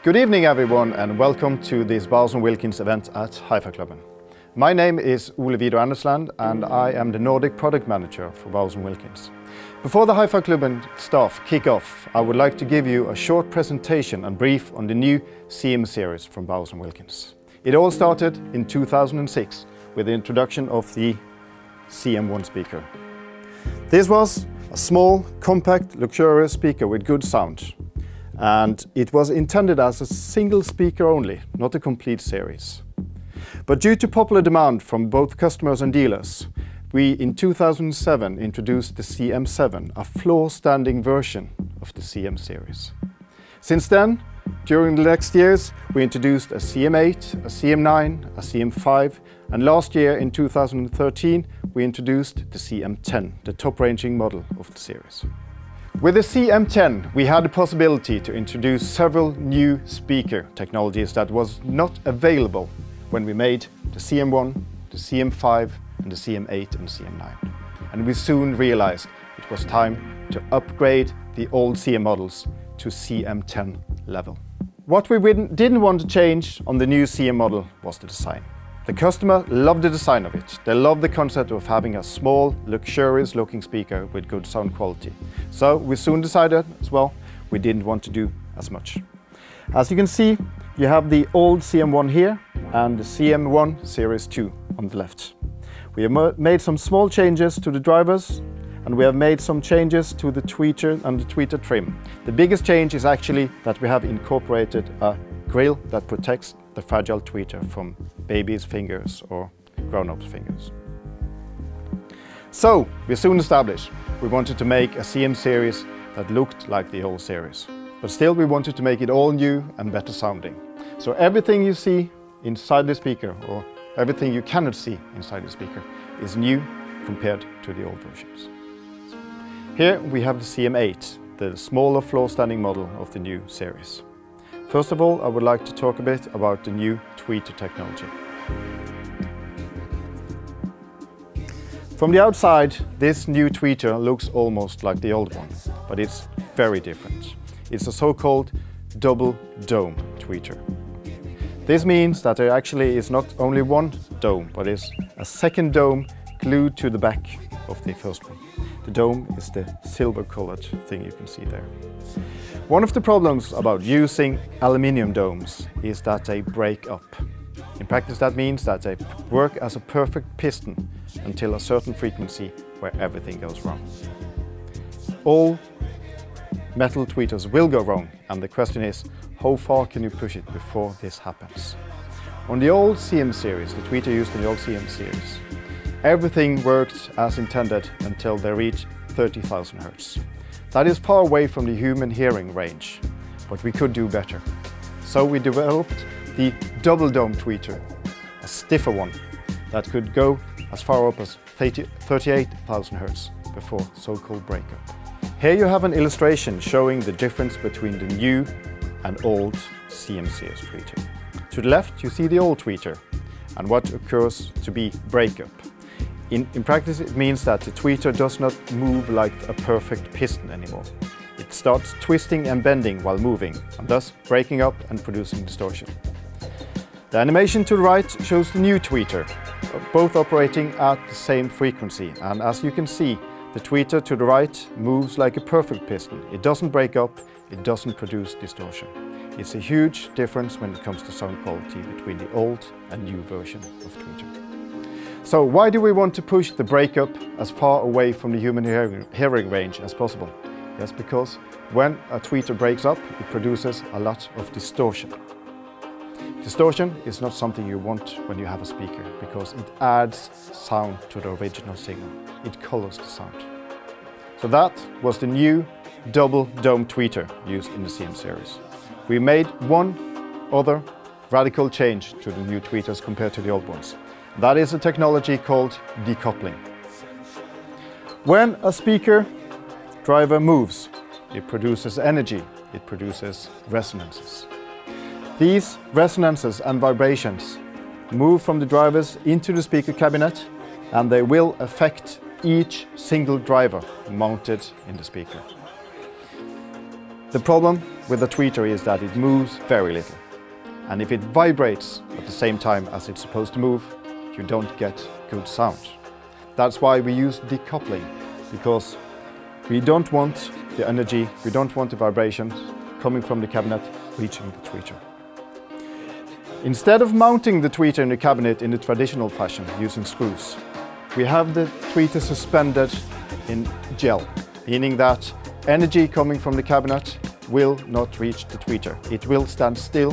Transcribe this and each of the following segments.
Good evening everyone and welcome to this Bowers & Wilkins event at Hi-Fi Klubben. My name is Ole-Vidar Andersland and I am the Nordic Product Manager for Bowers & Wilkins. Before the Hi-Fi Klubben staff kick off, I would like to give you a short presentation and brief on the new CM series from Bowers & Wilkins. It all started in 2006 with the introduction of the CM1 speaker. This was a small, compact, luxurious speaker with good sound. And it was intended as a single speaker only, not a complete series. But due to popular demand from both customers and dealers, we in 2007 introduced the CM7, a floor-standing version of the CM series. Since then, during the next years, we introduced a CM8, a CM9, a CM5, and last year in 2013, we introduced the CM10, the top-ranging model of the series. With the CM10, we had the possibility to introduce several new speaker technologies that was not available when we made the CM1, the CM5, and the CM8 and CM9. And we soon realized it was time to upgrade the old CM models to CM10 level. What we didn't want to change on the new CM model was the design. The customer loved the design of it. They loved the concept of having a small, luxurious looking speaker with good sound quality. So we soon decided as well, we didn't want to do as much. As you can see, you have the old CM1 here and the CM1 Series 2 on the left. We have made some small changes to the drivers and we have made some changes to the tweeter and the tweeter trim. The biggest change is actually that we have incorporated a grill that protects the fragile tweeter from babies' fingers or grown-ups' fingers. So, we soon established we wanted to make a CM series that looked like the old series. But still we wanted to make it all new and better sounding. So everything you see inside the speaker, or everything you cannot see inside the speaker, is new compared to the old versions. Here we have the CM8, the smaller floor-standing model of the new series. First of all, I would like to talk a bit about the new tweeter technology. From the outside, this new tweeter looks almost like the old one, but it's very different. It's a so-called double dome tweeter. This means that there actually is not only one dome, but is a second dome glued to the back of the first one. The dome is the silver-colored thing you can see there. One of the problems about using aluminium domes is that they break up. In practice that means that they work as a perfect piston until a certain frequency where everything goes wrong. All metal tweeters will go wrong, and the question is, how far can you push it before this happens? On the old CM series, the tweeter used in the old CM series, everything worked as intended until they reached 30,000 Hz. That is far away from the human hearing range, but we could do better. So we developed the double dome tweeter, a stiffer one that could go as far up as 38,000 Hz before so-called breakup. Here you have an illustration showing the difference between the new and old CM series tweeter. To the left you see the old tweeter and what occurs to be breakup. In practice it means that the tweeter does not move like a perfect piston anymore. It starts twisting and bending while moving, and thus breaking up and producing distortion. The animation to the right shows the new tweeter, both operating at the same frequency, and as you can see, the tweeter to the right moves like a perfect piston. It doesn't break up, it doesn't produce distortion. It's a huge difference when it comes to sound quality between the old and new version of tweeter. So why do we want to push the breakup as far away from the human hearing range as possible? Yes, because when a tweeter breaks up, it produces a lot of distortion. Distortion is not something you want when you have a speaker, because it adds sound to the original signal. It colors the sound. So that was the new double dome tweeter used in the CM series. We made one other radical change to the new tweeters compared to the old ones. That is a technology called decoupling. When a speaker driver moves, it produces energy, it produces resonances. These resonances and vibrations move from the drivers into the speaker cabinet, and they will affect each single driver mounted in the speaker. The problem with the tweeter is that it moves very little. And if it vibrates at the same time as it's supposed to move, you don't get good sound. That's why we use decoupling, because we don't want the energy, we don't want the vibration coming from the cabinet reaching the tweeter. Instead of mounting the tweeter in the cabinet in the traditional fashion using screws, we have the tweeter suspended in gel, meaning that energy coming from the cabinet will not reach the tweeter. It will stand still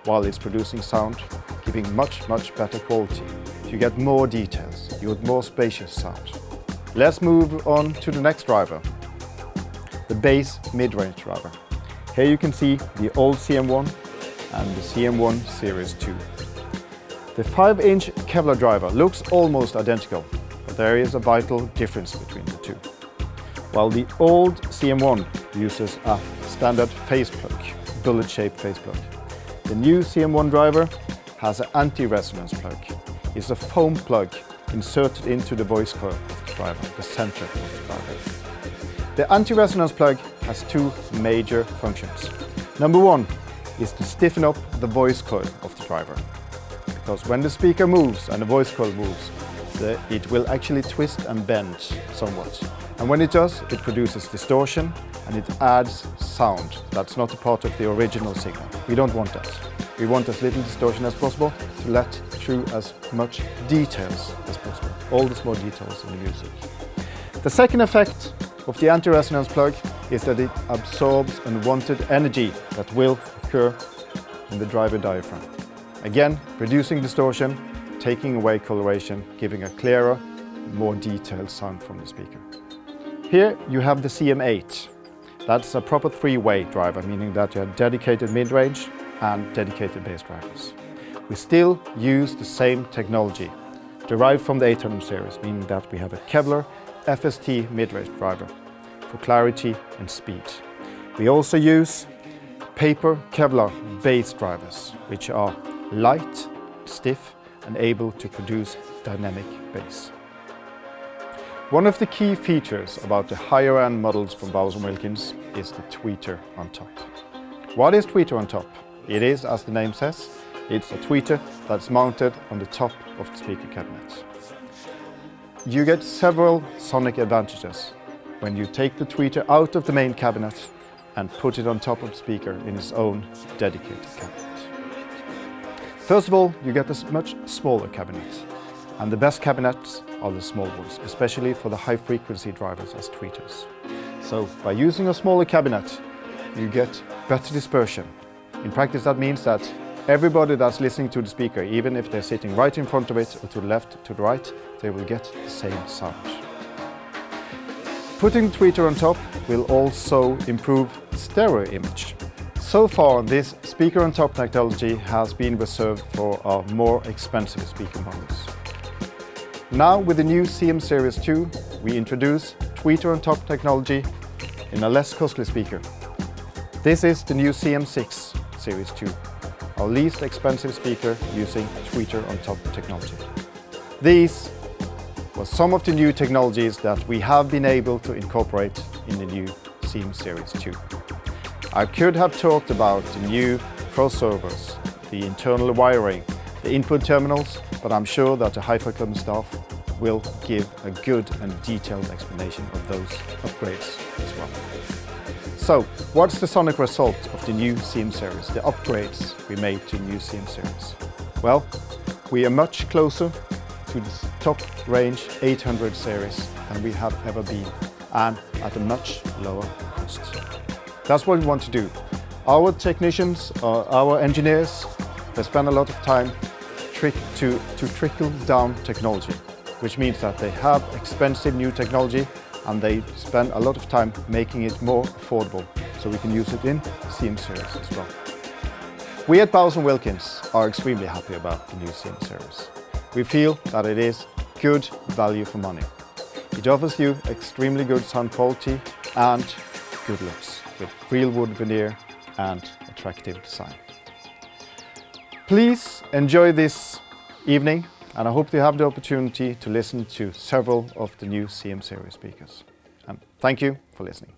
while it's producing sound, giving much better quality. You get more details, you get more spacious sound. Let's move on to the next driver, the bass mid-range driver. Here you can see the old CM1 and the CM1 Series 2. The 5-inch Kevlar driver looks almost identical, but there is a vital difference between the two. While the old CM1 uses a standard face plug, bullet-shaped face plug, the new CM1 driver has an anti-resonance plug. It's a foam plug inserted into the voice coil of the driver, the center of the driver. The anti-resonance plug has two major functions. Number one is to stiffen up the voice coil of the driver. Because when the speaker moves and the voice coil moves, it will actually twist and bend somewhat. And when it does, it produces distortion and it adds sound. That's not a part of the original signal. We don't want that. We want as little distortion as possible to let through as much details as possible. All the small details in the music. The second effect of the anti-resonance plug is that it absorbs unwanted energy that will occur in the driver diaphragm. Again, reducing distortion, taking away coloration, giving a clearer, more detailed sound from the speaker. Here you have the CM8. That's a proper three-way driver, meaning that you have dedicated mid-range and dedicated bass drivers. We still use the same technology, derived from the 800 series, meaning that we have a Kevlar FST mid-range driver for clarity and speed. We also use paper Kevlar bass drivers, which are light, stiff, and able to produce dynamic bass. One of the key features about the higher-end models from Bowers & Wilkins is the tweeter on top. What is tweeter on top? It is, as the name says, it's a tweeter that's mounted on the top of the speaker cabinet. You get several sonic advantages when you take the tweeter out of the main cabinet and put it on top of the speaker in its own dedicated cabinet. First of all, you get a much smaller cabinet, and the best cabinets are the small ones, especially for the high-frequency drivers as tweeters. So by using a smaller cabinet, you get better dispersion. In practice, that means that everybody that's listening to the speaker, even if they're sitting right in front of it or to the left, to the right, they will get the same sound. Putting the tweeter on top will also improve stereo image. So far, this speaker on top technology has been reserved for our more expensive speaker models. Now, with the new CM Series 2, we introduce tweeter on top technology in a less costly speaker. This is the new CM6 Series 2, our least expensive speaker using tweeter on top technology. These were some of the new technologies that we have been able to incorporate in the new CM Series 2. I could have talked about the new crossovers, the internal wiring, the input terminals, but I'm sure that the Hi-Fi Klubben staff will give a good and detailed explanation of those upgrades as well. So, what's the sonic result of the new CM series, the upgrades we made to the new CM series? Well, we are much closer to the top range 800 series than we have ever been, and at a much lower cost. That's what we want to do. Our technicians, our engineers, they spend a lot of time to trickle down technology, which means that they have expensive new technology and they spend a lot of time making it more affordable so we can use it in CM series as well. We at Bowers & Wilkins are extremely happy about the new CM series. We feel that it is good value for money. It offers you extremely good sound quality and good looks with real wood veneer and attractive design. Please enjoy this evening, and I hope you have the opportunity to listen to several of the new CM series speakers. And thank you for listening.